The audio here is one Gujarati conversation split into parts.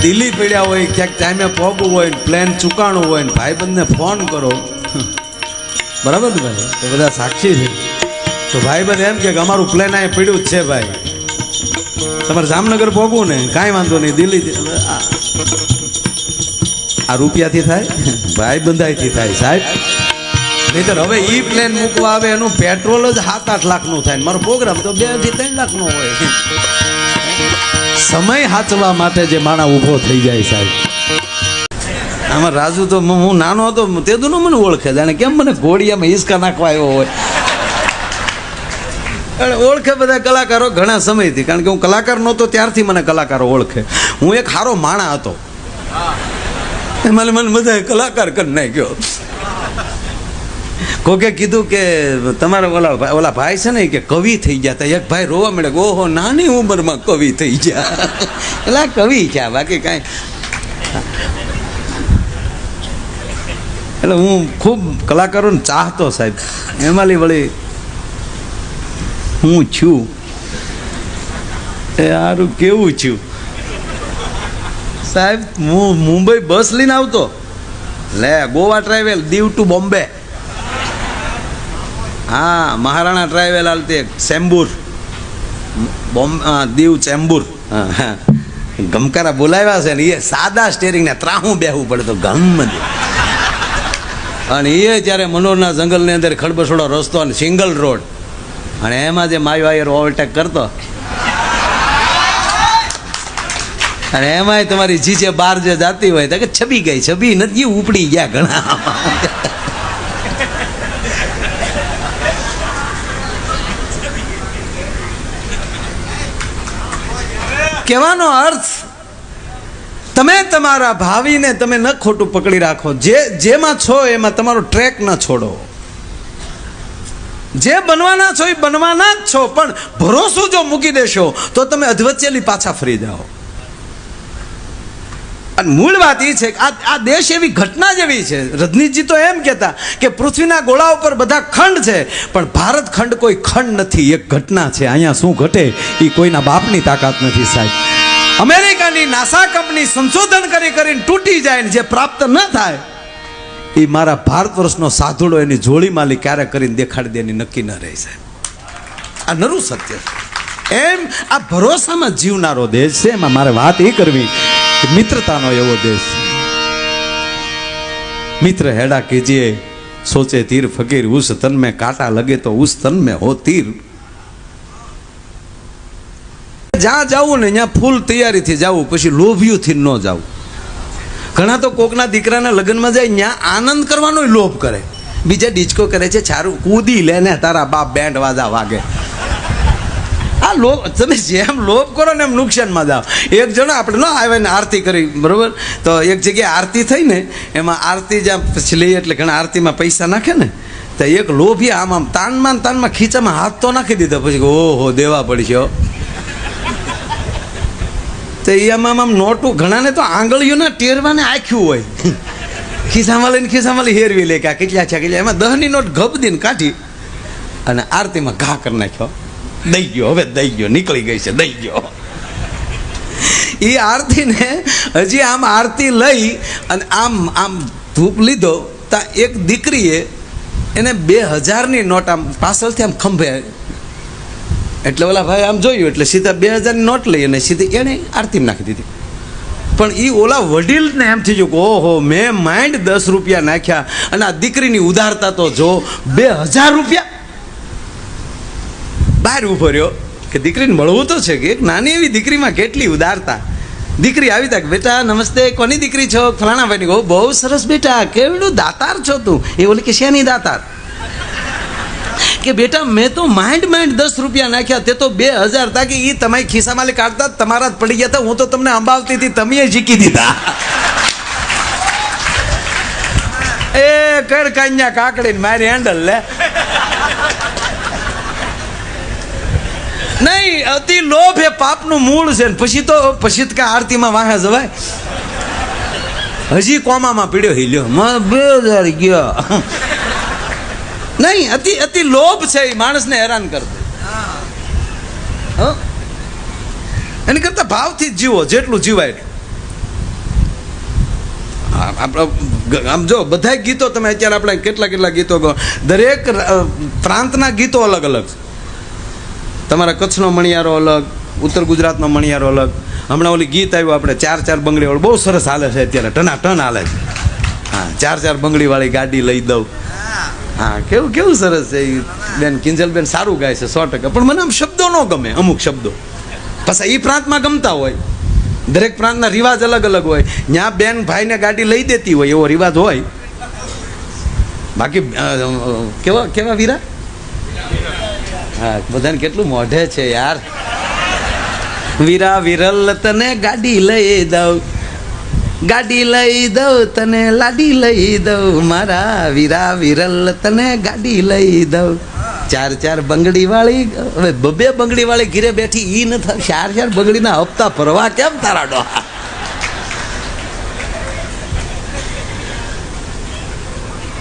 દિલ્હી પડ્યા હોય, ક્યાંક ટાઈમે પહોંચવું હોય, પ્લેન ચૂકાણું હોય ને ભાઈબંધને ફોન કરો, બરાબર ને ભાઈ? તો બધા સાક્ષી છે. તો ભાઈબંધ એમ કે અમારું પ્લેન અહીંયા પડ્યું જ છે ભાઈ, તમારે જામનગર પહોંચવું ને કાંઈ વાંધો નહીં, દિલ્હી આ રૂપિયાથી થાય, ભાઈબંધાઈથી થાય સાહેબ. નહીતર હવે ઈ પ્લેન મૂકવા આવે એનું પેટ્રોલ જ 7-8 લાખનું થાય, મારો પ્રોગ્રામ તો 2 થી 3 લાખનો હોય. સમય હાચવા માટે જે માણા ઊભો થઈ જાય સાહેબ. આમાં રાજુ તો હું નાનો હતો તેદું મને ઓળખે, જાણે કેમ મને ઘોડિયામાં હિસકા નાખવા આવ્યો હોય. ઓળખે બધા કલાકારો ઘણા સમયથી, કારણ કે હું કલાકાર નહોતો ત્યારથી મને કલાકારો ઓળખે. હું એક સારો માણા હતો, મને બધા કલાકાર કરી નાખ્યો. કોકે કીધું કે તમારા ઓલા ભાઈ છે ને કે કવિ થઈ ગયા હતા. એક ભાઈ રોવા મળે, ઓહો નાની ઉંમરમાં કવિ થઈ ગયા. એટલે કવિ છે બાકી કાંઈ. એટલે હું ખૂબ કલાકારોને ચાહતો સાહેબ. એમાંલી વળી હું છું એ સારું કેવું છું સાહેબ. હું મુંબઈ બસ લઈને આવતો, લે ગોવા ટ્રાવેલ દીવ ટુ બોમ્બે. હા, મહારાણા ટ્રાવેલ હાલતી ચેમ્બુર દીવ ચેમ્બુર. હા, ગમકારા બોલાવ્યા છે ને એ સાદા સ્ટેરિંગ ને ત્રાહું બેહવું પડે તો ગમ. અને એ જ્યારે મનોરના જંગલની અંદર ખડબસોડો રસ્તો અને સિંગલ રોડ, અને એમાં જે માયવાયર ઓવરટેક કરતો, અને એમાંય તમારી જીજે બહાર જે જાતી હોય તો કે છબી ગઈ, છબી નથી ઉપડી ગયા ઘણા. કહેવાનો અર્થ, તમે તમારા ભાવિને તમે ન ખોટું પકડી રાખો. જેમાં છો એમાં તમારો ટ્રેક ન છોડો. જે બનવાના છો એ બનવાના જ છો, પણ ભરોસો જો મૂકી દેશો તો તમે અધવચ્ચેલી પાછા ફરી જાઓ. અને મૂળ વાત એ છે કે આ દેશ એવી ઘટના જેવી છે. રજનીશજી તો એમ કહેતા કે પૃથ્વીના ગોળા ઉપર બધા ખંડ છે, પણ ભારત ખંડ કોઈ ખંડ નથી, એક ઘટના છે. અહીંયા શું ઘટે એ કોઈના બાપની તાકાત નથી સાહેબ. અમેરિકાની નાસા કંપની સંશોધન કરીને તૂટી જાય ને જે પ્રાપ્ત ન થાય એ મારા ભારત વર્ષનો સાધુડો એની જોડી માલી ક્યારે કરીને દેખાડી દે એની નક્કી ન રહે સાહેબ. આ નરું સત્ય. એમ આ ભરોસામાં જીવનારો દેશ છે. એમાં મારે વાત એ કરવી, મિત્રતાનો એવો દેશ. મિત્ર હેડા કીજીએ સોચે તીર ફકીર, ઉસ તન में कांटा लगे तो उस तन में हो तीर. જ્યાં જવું ને ત્યાં ફૂલ તૈયારીથી જવું, પછી લોભિયુંથી ન જવું. ઘણા તો કોકના દીકરાના લગ્નમાં જાય ત્યાં આનંદ કરવાનો લોભ કરે, બીજા ડિચકો કરે છે છારું કૂદી લે ને તારા બાપ બેન્ડ વાજા વાગે. આ લોભ, તમે જેમ લોભ કરો ને એમ નુકસાનમાં જાઓ. એક જણ આપણે ન આવે ને આરતી કરી, બરોબર, તો એક જગ્યાએ આરતી થઈ ને, એમાં આરતી જ્યાં પછી લઈએ એટલે ઘણા આરતીમાં પૈસા નાખે ને, તો એક લોભી આમ તાનમાં ખીચામાં હાથ તો નાખી દીધો, પછી ઓહો દેવા પડશે. તો એ આમ નોટું, ઘણાને તો આંગળીઓના ટેરવાને આખ્યું હોય, ખિસ્સામાં લઈ હેરવી લે કે કેટલા છે કેટલા. એમાં 10ની નોટ ગપ દીને કાઢી અને આરતીમાં ઘા કરી નાખ્યો. દઈ ગયો, હવે દઈ ગયો, નીકળી ગઈ છે, દઈ ગયો. એ આરતીને હજી આમ આરતી લઈ અને આમ ધૂપ લીધો, તા એક દીકરીએ એને 2000ની નોટ આમ પાછળથી આમ ખંભે, એટલે ઓલા ભાઈ આમ જોયું એટલે સીધા 2000ની નોટ લઈ અને સીધી એને આરતી નાખી દીધી. પણ એ ઓલા વડીલને એમ થઈ ગયું કે ઓહો મેં માઇન્ડ 10 રૂપિયા નાખ્યા અને આ દીકરીની ઉધારતા તો જો 2000 રૂપિયા. બહાર ઉભો રહ્યો કે દીકરીને મળવું તો છે, કે એક નાની એવી દીકરીમાં કેટલી ઉદારતા. દીકરી આવી તા, બેટા નમસ્તે, કોની દીકરી છો? ફલાણા ભાઈની. કહો બહુ સરસ બેટા, કેવડું દાતાર છો તું? એ બોલી કે શેની દાતાર? કે બેટા મેં તો માઇન્ડ 10 રૂપિયા નાખ્યા, તે તો 2000 તા, કે એ તમારી ખિસ્સામાં કાઢતા તમારા જ પડી ગયા હતા, હું તો તમને અંબાવતી હતી, તમે જીકી દીધા. એ કર કન્યા કાકડીને મારી હેન્ડલ લે. નહીં, અતિ લોભ એ પાપનું મૂળ છે. પછી તો કે આરતીમાં વાહે જવાય. હજી કોમામાં પીડ્યો હિલ્યો, 2000 ગયો. નહીં, અતિ લોભ છે એ માણસને હેરાન કરતો. એની કરતા ભાવથી જ જીવો જેટલું જીવાય. આમ જો બધા ગીતો તમે અત્યારે આપણે કેટલા ગીતો ગો, દરેક પ્રાંતના ગીતો અલગ અલગ છે. તમારા કચ્છનો મણિયારો અલગ, ઉત્તર ગુજરાતનો મણિયારો અલગ. હમણાં ઓલી ગીત આવ્યું આપણે 4-4 બંગડીવાળું, બહુ સરસ હાલે છે અત્યારે, ટનાટન હાલે છે. હા, 4-4 બંગડીવાળી ગાડી લઈ દઉં. હા, કેવું સરસ છે. બેન કિંજલબેન સારું ગાય છે 100%, પણ મને આમ શબ્દો ન ગમે, અમુક શબ્દો પાછા એ પ્રાંતમાં ગમતા હોય. દરેક પ્રાંતના રિવાજ અલગ અલગ હોય. ત્યાં બેન ભાઈને ગાડી લઈ દેતી હોય એવો રિવાજ હોય. બાકી કેવા વીરા, હા, બધાને કેટલું મોઢે છે યાર. વીરા વિરલ તને ગાડી લઈ દઉં, ગાડી લઈ દઉં તને, લાડી લઈ દઉં, મારા વીરા વિરલ તને ગાડી લઈ દઉં. 4-4 બંગડી વાળી, હવે 2 બંગડી વાળી ઘીરે બેઠી ઈ ન થાય. 4-4 બંગડીના હપ્તા ભરવા કેમ તારા ડોહા?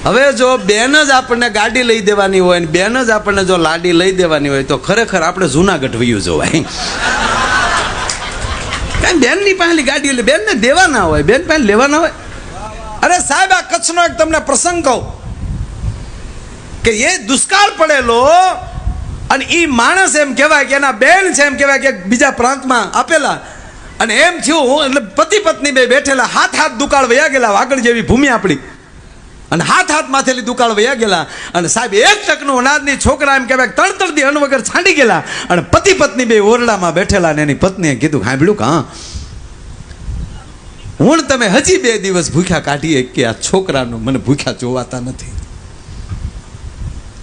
હવે જો બેન જ આપણને ગાડી લઈ દેવાની હોય ને બેન જ આપણને જો લાડી લઈ દેવાની હોય તો ખરેખર આપણે જુનાગઢ વયું જોવાય. બેન ની પાસે ગાડી એટલે બેન ને દેવા ના હોય, બેન પાસે લેવા ના હોય. અરે સાહેબ, આ કચ્છનો એક તમને પ્રસંગ કહું કે એ દુષ્કાળ પડેલો અને એ માણસ એમ કહેવાય કે એના બેન છે, એમ કહેવાય કે બીજા પ્રાંતમાં આપેલા, અને એમ થયું એટલે પતિ પત્ની બે બેઠેલા, હાથ દુકાળ વયા ગયેલા, વાગડ જેવી ભૂમિ આપણી, અને હાથ માથેલી દુકાળ વયા ગયેલા. અને સાહેબ 1 ટકનું અનાજની છોકરા એમ કહેવાય 3 દી અન્ન વગર છાંડી ગયેલા, અને પતિ પત્ની બે ઓરડામાં બેઠેલા, અને એની પત્નીએ કીધું, સાંભળ્યું કે હા, હું તમે હજી 2 દિવસ ભૂખ્યા કાઢીએ કે આ છોકરાનું મને ભૂખ્યા જોવાતા નથી,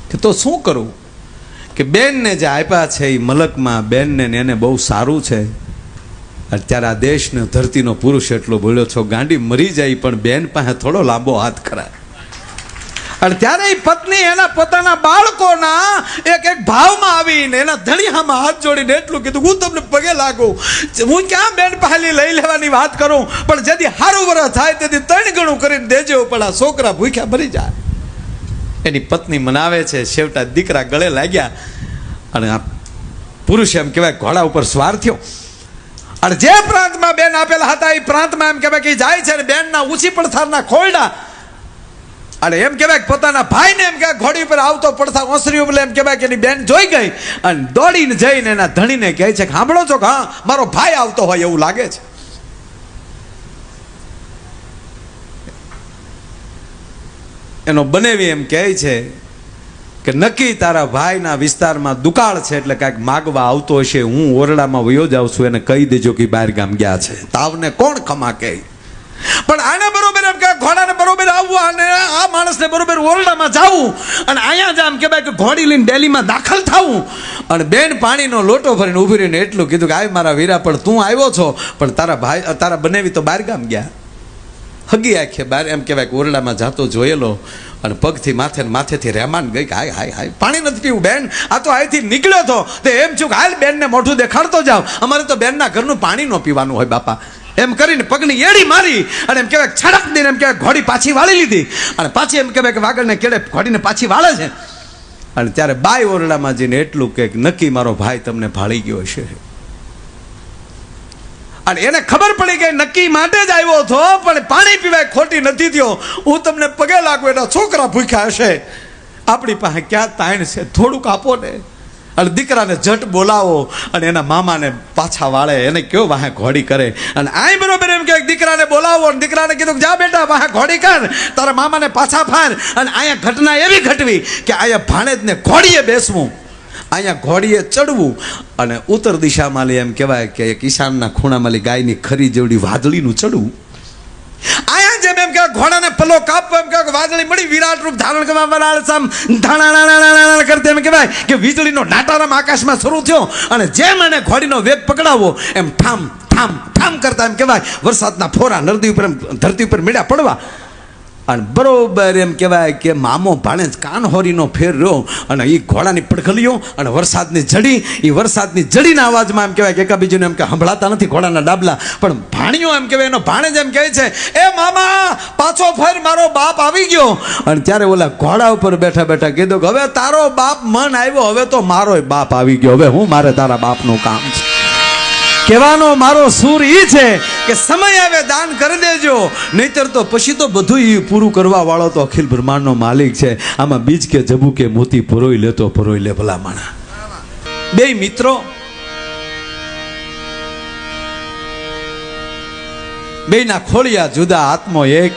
કે તો શું કરું? કે બેનને જે આપ્યા છે એ મલકમાં બેનને એને બહુ સારું છે. અત્યારે આ દેશને ધરતીનો પુરુષ એટલો બોલ્યો છો, ગાંડી મરી જાય પણ બેન પાસે થોડો લાંબો હાથ ખરા. અને ત્યારે એ પત્ની એના પોતાના બાળકોના એક ભાવમાં આવીને એના ધણિયામાં હાથ જોડીને એટલું કીધું, હું તમને પગે લાગુ, હું ક્યાં બેન પહેલી લઈ લેવાની વાત કરું, પણ જેથી સારું વરસ થાય તેથી 3 ગણું કરીને દેજો, પણ આ છોકરા ભૂખ્યા મરી જાય. એની પત્ની મનાવે છે. છેવટા દીકરા ગળે લાગ્યા અને આ પુરુષ એમ કહેવાય ઘોડા ઉપર સવાર થયો. અને જે પ્રાંતમાં બેન આપેલા હતા એ પ્રાંતમાં એમ કહેવાય કે જાય છે, અને બેનના ઊંચી પડથારના ખોરડા, અને એમ કહેવાય કે પોતાના ભાઈને એમ કહેવાય ઘોડી ઉપર આવતો પડથાર ઓસરી ઉપર એમ કહેવાય કે એની બેન જોઈ ગઈ અને દોડીને જઈને એના ધણીને કહે છે કે સાંભળો છો કે હા, મારો ભાઈ આવતો હોય એવું લાગે છે. એનો બનેવી એમ કહે છે કે નક્કી તારા ભાઈના વિસ્તારમાં દુકાળ છે એટલે કાંઈક માગવા આવતો હશે, હું ઓરડામાં વયો જાઉં છું, એને કહી દેજો કે બહાર ગામ ગયા છે, તાવને કોણ ખમા કહે. પણ આને બરોબર એમ કે ઘોડાને બરોબર આવવું અને આ માણસને બરોબર ઓરડામાં જવું, અને અહીંયા જ આમ કહેવાય કે ઘોડી લઈને ડેલીમાં દાખલ થવું. અને બેન પાણીનો લોટો ભરીને ઊભી રહીને એટલું કીધું કે આય મારા વીરા, પણ તું આવ્યો છો, પણ તારા બનેવી તો બહાર ગામ ગયા. હગી આંખે બહાર એમ કહેવાય કે ઓરડામાં જાતો જોયેલો, અને પગથી માથેથી રહેમાન ગઈ કે હાય પાણી નથી પીવું બેન, આ તો અહીંથી નીકળ્યો હતો તે એમ છું કે હાલ બેનને મોઢું દેખાડતો જાવ, અમારે તો બેનના ઘરનું પાણી ન પીવાનું હોય બાપા. એમ કરીને પગની એડી મારી અને એમ કહેવાય છડક દઈને એમ કહેવાય ઘોડી પાછી વાળી લીધી, અને પાછી એમ કહેવાય કે વાગડને કેડે ઘોડીને પાછી વાળે છે. અને ત્યારે બાઈ ઓરડામાં જઈને એટલું કે નક્કી મારો ભાઈ તમને ભાળી ગયો હશે. અને એને ખબર પડી કે નક્કી માટે જ આવ્યો હતો, પણ પાણી પીવાય ખોટી નથી થયો, હું તમને પગે લાગુ, એના છોકરા ભૂખ્યા હશે, આપણી પાસે ક્યાં તાણ છે, થોડુંક આપો ને. અને દીકરાને ઝટ બોલાવો અને એના મામાને પાછા વાળે, એને કયો વાહે ઘોડી કરે. અને આય બરોબર એમ કે દીકરાને બોલાવો, અને દીકરાને કીધું જા બેટા વાહે ઘોડી કર, તારા મામાને પાછા ફાર. અને અહીંયા ઘટના એવી ઘટવી કે અહીંયા ભાણેજને ઘોડીએ બેસવું, અહીંયા ઘોડીએ ચડવું, અને ઉત્તર દિશામાં એમ કહેવાય કે એક ઈશાનના ખૂણામાં ગાયની ખરી જેવડી વાદળીનું ચડવું. અહીંયા જેમ એમ કે ઘોડાને પલ્લો કાપવો, એમ કે વાદળી મળી વિરાટ રૂપ ધારણ કરવા વાળા સામ ધાણા કરતે એમ કહેવાય કે વીજળીનો નાટારામ આકાશમાં શરૂ થયો. અને જેમ એને ઘોડીનો વેગ પકડાવો એમ ઠામ ઠામ ઠામ કરતા એમ કહેવાય વરસાદના ફોરા નદી ઉપર ધરતી ઉપર મેળ્યા પડવા. અને બરોબર એમ કહેવાય કે મામો ભાણેજ કાનહોરીનો ફેર રહ્યો, અને એ ઘોડાની પડખલીઓ અને વરસાદની જડી, એ વરસાદની જડીના અવાજમાં એમ કહેવાય કે એકાબીજીને એમ કે સંભળાતા નથી ઘોડાના ડાબલા, પણ ભાણિયો એમ કહેવાય એનો ભાણેજ એમ કહે છે એ મામા પાછો ફેર મારો બાપ આવી ગયો. અને ત્યારે ઓલા ઘોડા ઉપર બેઠા બેઠા કીધું કે હવે તારો બાપ મન આવ્યો, હવે તો મારો બાપ આવી ગયો, હવે હું મારે તારા બાપનું કામ છે. કહેવાનો મારો સૂર ઈ છે કે સમય આવે દાન કરી દેજો, નહીતર તો પછી તો બધું ઈ પૂરું કરવા વાળો તો અખિલ બ્રહ્માંડનો માલિક છે. આમાં બીજ કે જબુ કે મોતી પરોઈ લે તો પરોઈ લે ભલા માણા. બે મિત્રો, બેના ખોળિયા જુદા, આત્મો એક.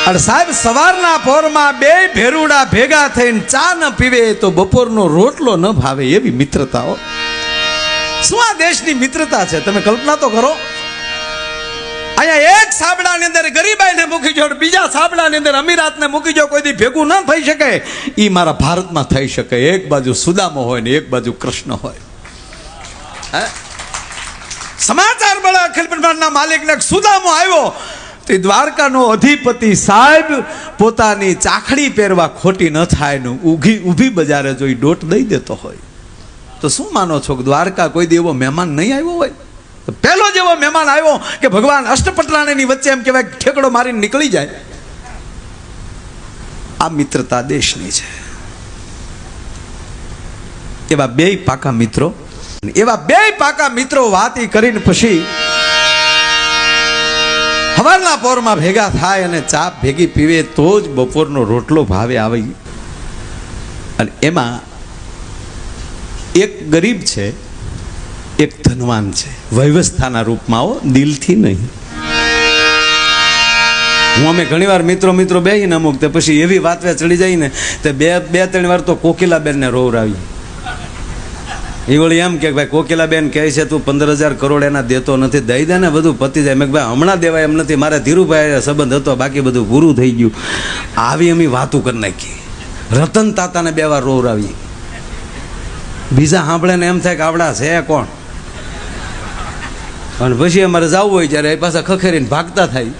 અને સાહેબ સવારના પોરમાં બે ભેરુડા ભેગા થઈને ચા ન પીવે તો બપોરનો રોટલો ન ભાવે, એવી મિત્રતાઓ. શું આ દેશની મિત્રતા છે, તમે કલ્પના તો કરો. અહીંયા એક સાબડાની અંદર ગરીબાઈને મૂકી જો, બીજા સાબડાની અંદર અમીરાતને મૂકી જો, કોઈ દી ભેગું ન થઈ શકે. એ મારા ભારતમાં થઈ શકે. એક બાજુ સુદામો હોય ને એક બાજુ કૃષ્ણ હોય. સમાચાર મળે અખિલ બ્રહ્માંડના માલિકને સુદામો આવ્યો, તે દ્વારકાનો અધિપતિ સાહેબ પોતાની ચાખડી પહેરવા ખોટી ન થાય ને ઊભી બજારે જોઈ દોટ દઈ દેતો હોય, તો શું માનો છો કે દ્વારકા કોઈ દી એવો મહેમાન નહીં આવ્યો હોય? તો પહેલો જેવો મહેમાન આવ્યો કે ભગવાન અષ્ટપટરાણીની વચ્ચે એમ કહેવાય ઠેકડો મારીને નીકળી જાય. આ મિત્રતા દેશની છે. એવા બે પાકા મિત્રો વાતી કરીને પછી સવારના પોરમાં ભેગા થાય અને ચા ભેગી પીવે તો જ બપોરનો રોટલો ભાવે આવે. અને એમાં એક ગરીબ છે, એક ધનવાન છે, વ્યવસ્થાના રૂપમાં, દિલથી નહીં. હું અમે ઘણીવાર મિત્રો બેહીને અમુક તે પછી એવી વાત ચડી જાય ને તે બે ત્રણ વાર તો કોકિલાબેનને રોવરાવી. એ વળી એમ કે ભાઈ કોકિલાબેન કહે છે તું 15,000 કરોડ એના દેતો નથી, દઈ દે ને બધું પતી જાય. મેં ભાઈ હમણાં દેવાય એમ નથી, મારે ધીરુભાઈ સંબંધ હતો, બાકી બધું પૂરું થઈ ગયું. આવી અમે વાતું કરી નાખી. રતન તાતાને 2 વાર રોવરાવી. બીજા સાંભળે ને એમ થાય કે આવડા છે કોણ. અને પછી અમારે જવું હોય જ્યારે એ પાછા ખખેરીને ભાગતા થાય.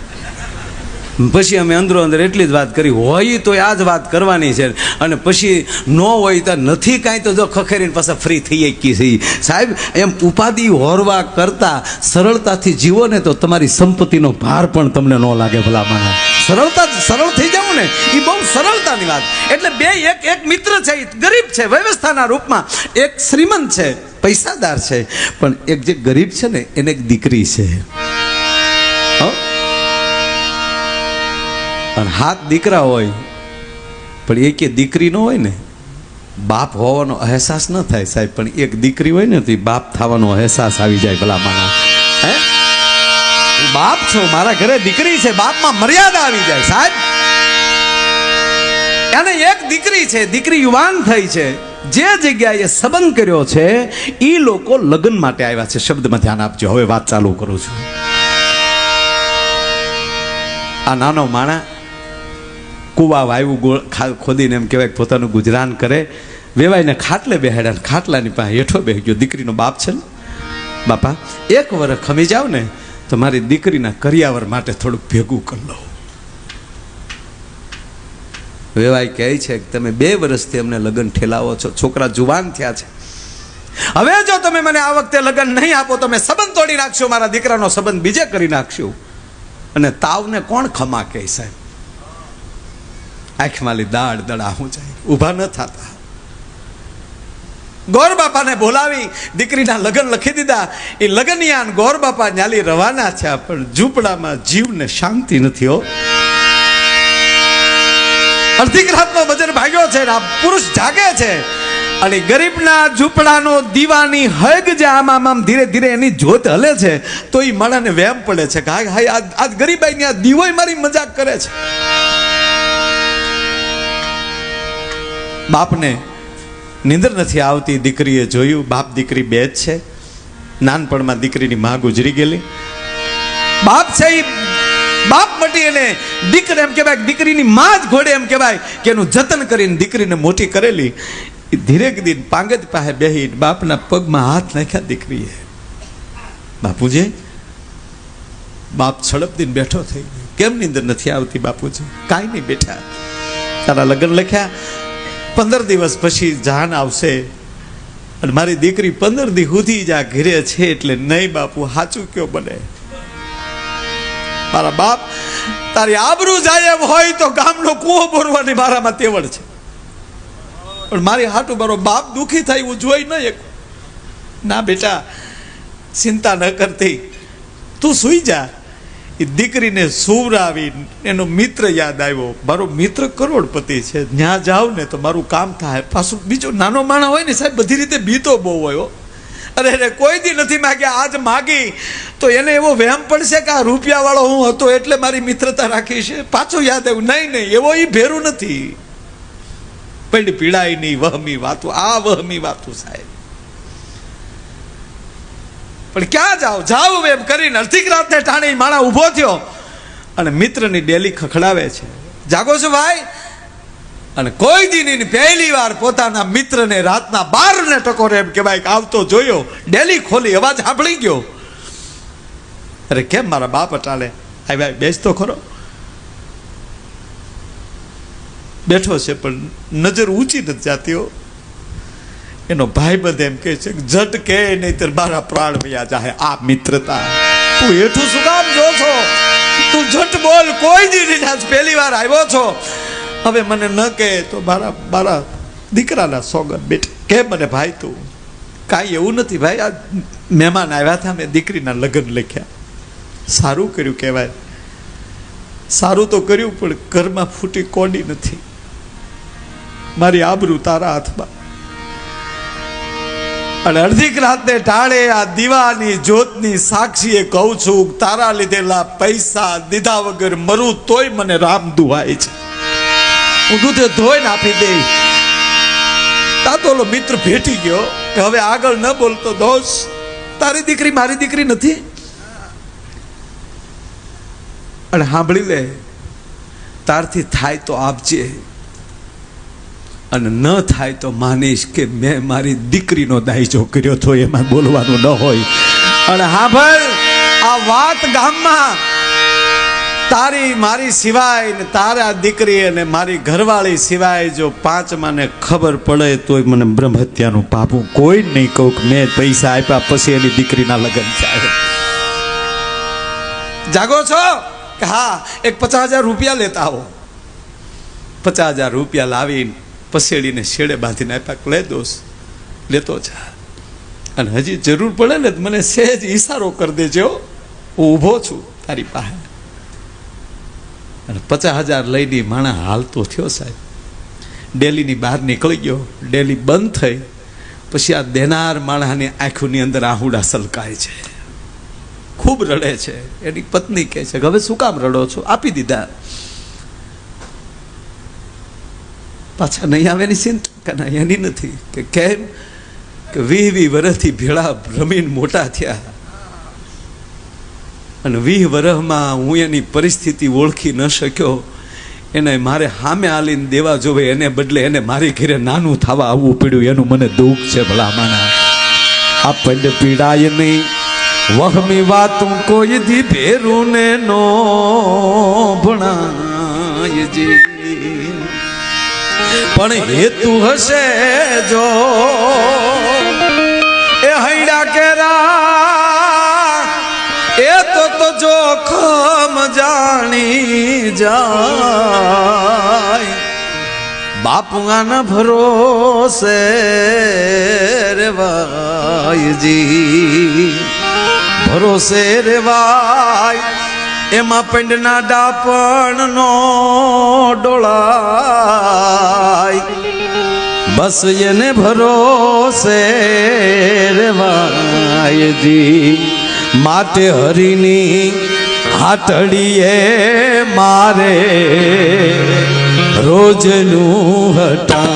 પછી અમે અંદરો અંદર એટલી જ વાત કરી હોય તો આ જ વાત કરવાની છે. અને પછી ન હોય તો નથી કાંઈ તો જો ખખેરીને પાછા ફ્રી થઈ શકી છે. સાહેબ એમ ઉપાધિ હોરવા કરતા સરળતાથી જીવો ને તો તમારી સંપત્તિનો ભાર પણ તમને ન લાગે. ભલા માણા સરળ થઈ જાવ ને એ બહુ સરળતાની વાત. એટલે બે એક મિત્ર છે, ગરીબ છે વ્યવસ્થાના રૂપમાં, એક શ્રીમંત છે પૈસાદાર છે, પણ એક જે ગરીબ છે ને એને એક દીકરી છે. અને 7 દીકરા હોય પણ એક દીકરી ન હોય ને બાપ હોવાનો અહેસાસ ન થાય સાહેબ. પણ એક દીકરી હોય ને તો બાપ થવાનો અહેસાસ આવી જાય. ભલા માના બાપ છો, મારા ઘરે દીકરી છે, બાપમાં મર્યાદા આવી જાય સાહેબ. એને એક દીકરી છે, દીકરી યુવાન થઈ છે. જે જગ્યાએ સંબંધ કર્યો છે એ લોકો લગ્ન માટે આવ્યા છે. શબ્દમાં ધ્યાન આપજો, હવે વાત ચાલુ કરું છું. આ નાનો માણા કુવા વાયુ ખોદીને એમ કહેવાય પોતાનું ગુજરાન કરે. વેવાઈને ખાટલે બેહાડ્યા, ખાટલાની પાસે હેઠો બેસી ગયો. દીકરીનો બાપ છે ને, બાપા 1 વર્ષ ખમી જાવ ને તો મારી દીકરીના કરિયાવર માટે થોડુંક ભેગું કરી લો. વેવાઈ કહે છે કે તમે 2 વર્ષથી અમને લગ્ન ઠેલાવો છો, છોકરા જુવાન થયા છે. હવે જો તમે મને આ વખતે લગ્ન નહીં આપો તો તમે સંબંધ તોડી નાખશો, મારા દીકરાનો સંબંધ બીજે કરી નાખશો. અને તાવને કોણ ખમા કહે સાહેબ? આંખમાંથી દાડ દડાવું જાય, ઊભા ન થતા. ગોર બાપાને બોલાવી દીકરીના લગ્ન લખી દીધા. એ લગ્નયાન ગોર બાપા ન્યાલી રવાના થયા, પણ ઝૂંપડામાં જીવને શાંતિ નથી. હો અડધી રાતનો બજર ભાગ્યો છે, પુરુષ જાગે છે. અને ગરીબના ઝૂંપડાનો દીવાની હગ જે આમ ધીરે ધીરે એની જોત હલે છે તો એ માણાને વેમ પડે છે કે હાય આજ ગરીબાઈની આ દીવોય મારી મજાક કરે છે. બાપને નીંદર નથી આવતી. દીકરીએ જોયું, બાપ દીકરી 2 જ છે. નાનપણમાં દીકરીની માં ગુજરી ગયેલી. બાપ છે એ બાપ મટી એને દીકરી એમ કહેવાય, દીકરીની માં જ ઘોડે એમ કહેવાય કે એનું જતન કરીને દીકરીને મોટી કરેલી. ધીરે દિન પાંગજ પાસે બેહી બાપના પગમાં હાથ નાખ્યા દીકરીએ. બાપુજી, બાપ છડપ દિન બેઠો થઈ ગયો. કેમ નીંદર નથી આવતી બાપુજી? કાંઈ નહીં બેઠા, તારા લગ્ન લખ્યા, 15 દિવસ પછી જાન આવશે અને મારી દીકરી 15 દી સુધી જ આ ઘરે છે. એટલે નહીં બાપુ, સાચું કયો બને? મારા બાપ, તારી આબરૂ જાય એમ હોય તો ગામનો કૂવો બોરવાની મારામાં તેવડ છે, પણ મારી હાટું મારો બાપ દુઃખી થાય એવું જોઈ ન એક. ના બેટા, ચિંતા ન કરતી, તું સૂઈ જા. એ દીકરીને સુવરાવી એનો મિત્ર યાદ આવ્યો. મારો મિત્ર કરોડપતિ છે, ત્યાં જાવ ને તો મારું કામ થાય. પાછું બીજો નાનો માણસ હોય ને સાહેબ, બધી રીતે બીતો બહુ હોય. અરે કોઈ દી નથી માગ્યા, આજ માગી તો એને એવો વહેમ પડશે કે આ રૂપિયાવાળો હું હતો એટલે મારી મિત્રતા રાખી છે. પાછું યાદ આવ્યું, નહીં એવો એ ભેરું નથી. પણ પીડાય નહીં વહમી વાતું, આ વહમી વાતું સાહેબ. પણ ક્યાં જાવ એમ કરીને અડધી રાતને ટાણે માણા ઊભો થયો અને મિત્રની ડેલી ખખડાવે છે, જાગો છો ભાઈ? અને કોઈ દી પહેલી વાર પોતાના મિત્રને રાતના 12 ને ટકોરે એમ કે ભાઈ આવતો જોયો. ડેલી ખોલી, અવાજ સાંભળી ગયો. અરે કેમ મારા બાપ અટાલે? આ ભાઈ બેસતો ખરો. બેઠો છે પણ નજર ઊંચી નથી જાતી. એનો ભાઈબંધ એમ કહે છે, જટ કે નહીં મારા પ્રાણ વયા જાય. આ મિત્રતા તું હેઠું શું કામ જો છો? તું જટ બોલ. કોઈ દી નહીં, પહેલી વાર આવ્યો છો. હવે મને ન કહે તો મારા દીકરાના સોગન બેટા કે મને ભાઈ તું. કાંઈ એવું નથી ભાઈ, આ મહેમાન આવ્યા હતા, મેં દીકરીના લગ્ન લખ્યા. સારું કર્યું કહેવાય. સારું તો કર્યું પણ ઘરમાં ફૂટી કોડી નથી. મારી આબરૂ તારા હાથમાં. અને અડધી રાતને ટાળે આ દીવાની જ્યોતની સાક્ષીએ કહું છું, તારા લીધેલા પૈસા દીધા વગર મરું તોય મને રામ દુહાય છે. હું દૂધે ધોઈને આપી દે. તાતોલો મિત્ર ભેટી ગયો કે હવે આગળ ન બોલતો દોસ્ત, તારી દીકરી મારી દીકરી નથી. અને સાંભળી લે, તારથી થાય તો આપજે, અને ન થાય તો માનીશ કે મેં મારી દીકરીનો દાયજો કર્યો તો એમાં બોલવાનું ન હોય. અને હા ભાઈ, આ વાત ગામમાં તારી મારી સિવાય ને તારા દીકરી અને મારી ઘરવાળી સિવાય જો 5 ને ખબર પડે તોય મને બ્રહ્મ હત્યાનું પાપ. હું કોઈ નહીં કહું કે મેં પૈસા આપ્યા પછી એની દીકરીના લગ્ન થાય. જાગો છો કે હા? એક 50,000 રૂપિયા લેતા આવો. 50,000 રૂપિયા લાવીને પસેડીને શેડે બાંધીને આપ્યા. લે દોસ્ત, લેતો જા. અને હજી જરૂર પડે ને મને સહેજ ઈશારો કરી દેજો, હું ઊભો છું તારી પાસે. અને 50,000 લઈને માણા હાલતો થયો સાહેબ. ડેલીની બહાર નીકળી ગયો. ડેલી બંધ થઈ પછી આ દેનાર માણાની આંખોની અંદર આહુડા સલકાય છે, ખૂબ રડે છે. એની પત્ની કહે છે, હવે શું કામ રડો છો? આપી દીધા. પાછા નહીં આવે એની ચિંતા ના એની નથી. કે કેમ? કે 20 વર્ષથી ભેળા રમીને મોટા થયા અને 20 વર્ષમાં હું એની પરિસ્થિતિ ઓળખી ન શક્યો. એને મારે સામે આલીને દેવા જોવે, એને બદલે એને મારી ઘરે નાનું થવા આવવું પડ્યું. એનું મને દુઃખ છે ભલા માના. આપણને પીડાય નહીં વહમી વાતું કોઈ દી ભેરું ને નો ભણાય જી. પણ હેતુ હશે જો એ હૈડા કેરા એ તો જોખમ જાણી જાય. બાપુઆના ભરોસે રેવાયજી, ભરોસે રેવાય. એમાં પંડના ડાપણ નો ડોળાય. બસ એને ભરોસે રેવાયજી. માટે હરિની હાટડીએ મારે રોજનું હટા.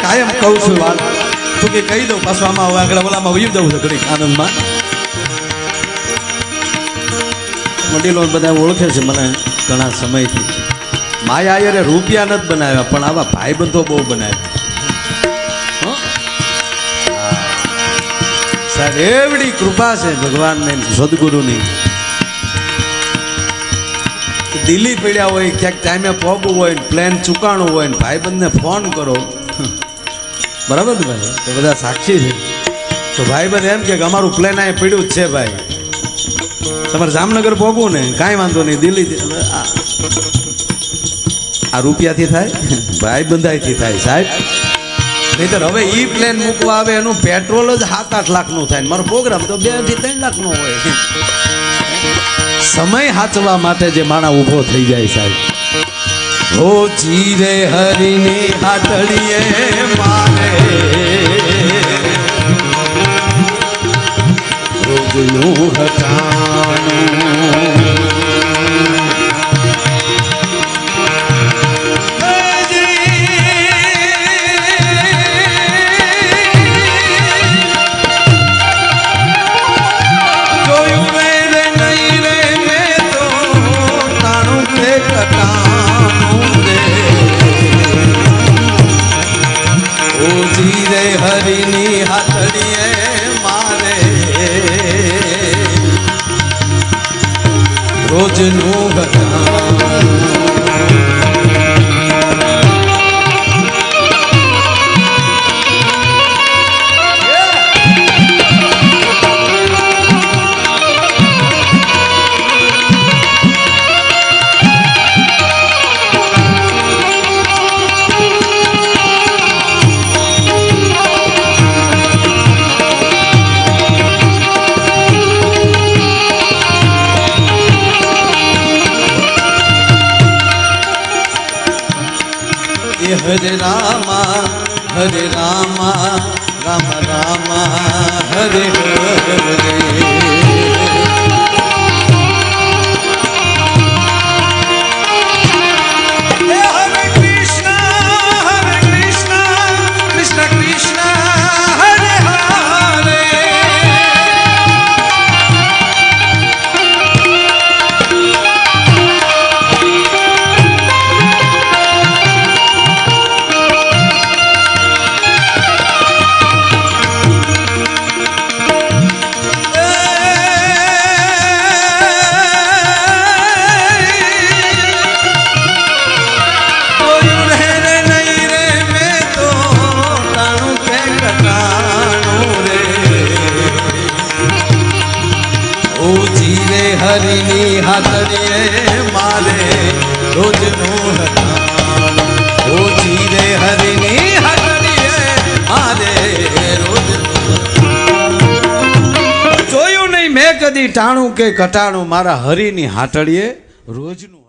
કાયમ કહું છું વાત, તું કે કહી દઉં પાછું આમાં હવે આગળ ઓલામાં વયું જવું છે ઘડીક આનંદમાં. વડીલો બધા ઓળખે છે મને ઘણા સમયથી. માયા આયરે રૂપિયા નથી બનાવ્યા પણ આવા ભાઈબંધો બહુ બનાવ્યા. સાહેબ એવડી કૃપા છે ભગવાનને સદગુરુની. દિલ્હી પડ્યા હોય ક્યાંક ટાઈમે પહોંચવું હોય ને પ્લેન ચૂકાણું હોય ને ભાઈબંધને ફોન કરો બરાબર ને ભાઈ તો બધા સાક્ષી છે. તો ભાઈબંધ એમ કે અમારું પ્લેન અહીંયા પડ્યું જ છે ભાઈ તમારે જામનગર પહોંચવું ને કાંઈ વાંધો નહીં દિલ્હી. આ રૂપિયાથી થાય ભાઈબંધાઈથી થાય સાહેબ. નહીતર હવે ઈ પ્લેન મૂકવા આવે એનું પેટ્રોલ જ 7-8 લાખનું થાય મારો પ્રોગ્રામ તો 2 થી 3 લાખનો હોય. સમય હાચવા માટે જે માણા ઊભો થઈ જાય સાહેબ. ઓ ચીરે હરીની હાથડીએ મારે રોજનું હટાણું હરીની હાથડીએ મારે રોજનું હરે રામા રામ રામા હરે હરે. હરીની હાથડીએ મારે રોજનું હટાણું. ઓ ચીરે હરીની હાથડીએ મારે રોજનું. જોયું નહીં મેં કદી ટાણું કે કટાણું મારા હરીની હાથડીએ રોજનું.